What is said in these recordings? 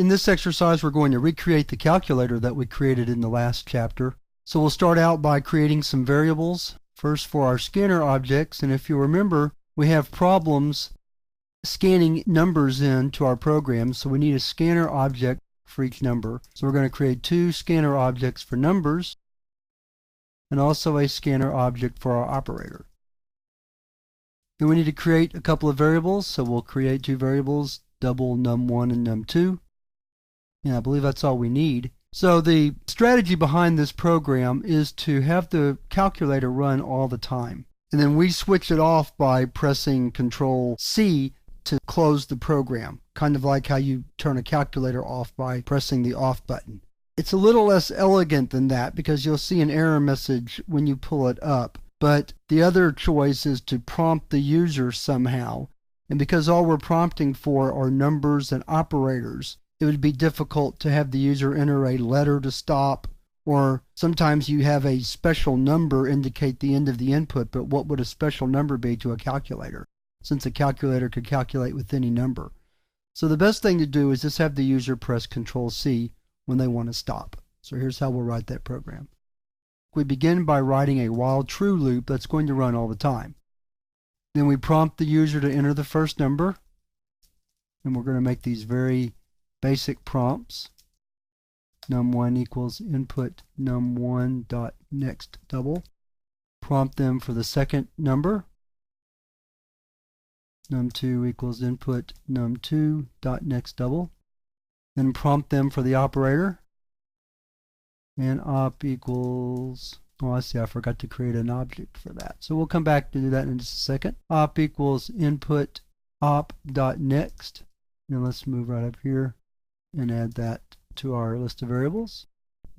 In this exercise, we're going to recreate the calculator that we created in the last chapter. So we'll start out by creating some variables, first for our scanner objects, and if you remember, we have problems scanning numbers into our program, so we need a scanner object for each number. So we're going to create two scanner objects for numbers, and also a scanner object for our operator. Then we need to create a couple of variables, so we'll create two variables, double num1 and num2. And I believe that's all we need. So the strategy behind this program is to have the calculator run all the time. And then we switch it off by pressing Control-C to close the program, kind of like how you turn a calculator off by pressing the off button. It's a little less elegant than that because you'll see an error message when you pull it up. But the other choice is to prompt the user somehow. And because all we're prompting for are numbers and operators, it would be difficult to have the user enter a letter to stop, or sometimes you have a special number indicate the end of the input, but what would a special number be to a calculator, since a calculator could calculate with any number? So the best thing to do is just have the user press Control-C when they want to stop. So here's how we'll write that program. We begin by writing a while true loop that's going to run all the time. Then we prompt the user to enter the first number, and we're going to make these very basic prompts. Num1 equals input num1 dot next double. Prompt them for the second number. Num2 equals input num2 dot next double. Then prompt them for the operator. And op equals, oh I see, I forgot to create an object for that. So we'll come back to do that in just a second. Op equals input op dot next. Now let's move right up here and add that to our list of variables.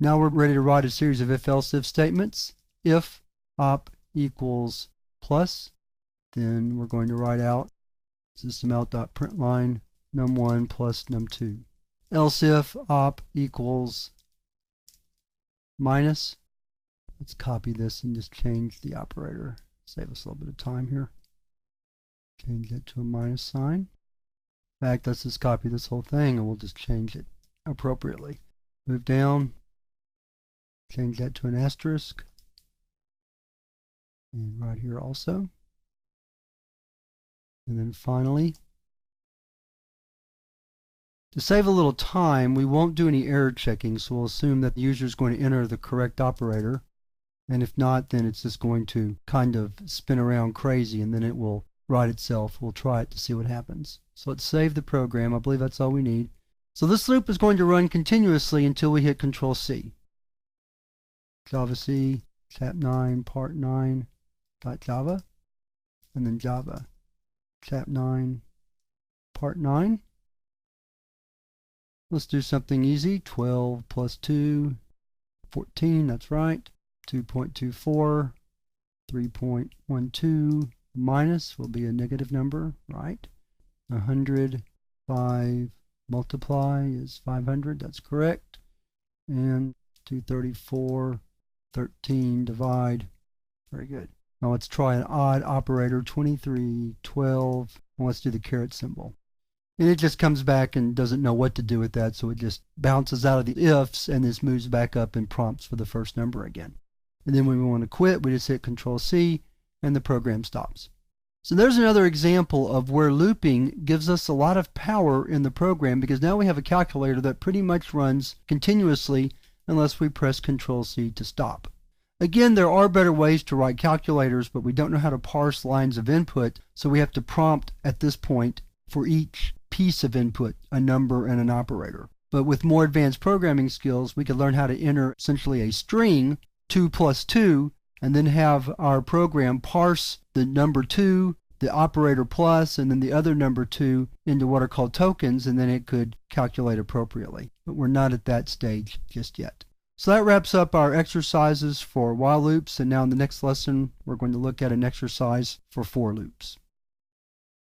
Now we're ready to write a series of if-else-if statements. If op equals plus, then we're going to write out systemout.println num1 plus num2. Else if op equals minus, let's copy this and just change the operator. Save us a little bit of time here. Change that to a minus sign. In fact, let's just copy this whole thing and we'll just change it appropriately. Move down, change that to an asterisk, and right here also. And then finally, to save a little time, we won't do any error checking, so we'll assume that the user is going to enter the correct operator, and if not, then it's just going to kind of spin around crazy and then it will write itself. We'll try it to see what happens. So let's save the program. I believe that's all we need. So this loop is going to run continuously until we hit Control-C. Java-C, chap9, part9, .java, and then Java, chap9, part9. Let's do something easy. 12 plus 2, 14, that's right. 2.24, 3.12, minus will be a negative number, right? 105 multiply is 500, that's correct. And 234, 13 divide, very good. Now let's try an odd operator, 23, 12, and let's do the caret symbol. And it just comes back and doesn't know what to do with that, so it just bounces out of the ifs and this moves back up and prompts for the first number again. And then when we want to quit, we just hit Control-C and the program stops. So there's another example of where looping gives us a lot of power in the program, because now we have a calculator that pretty much runs continuously unless we press Control-C to stop. Again, there are better ways to write calculators, but we don't know how to parse lines of input, so we have to prompt at this point for each piece of input, a number and an operator. But with more advanced programming skills, we could learn how to enter essentially a string, 2 plus 2, and then have our program parse the number 2, the operator plus, and then the other number 2 into what are called tokens, and then it could calculate appropriately. But we're not at that stage just yet. So that wraps up our exercises for while loops, and now in the next lesson we're going to look at an exercise for for loops.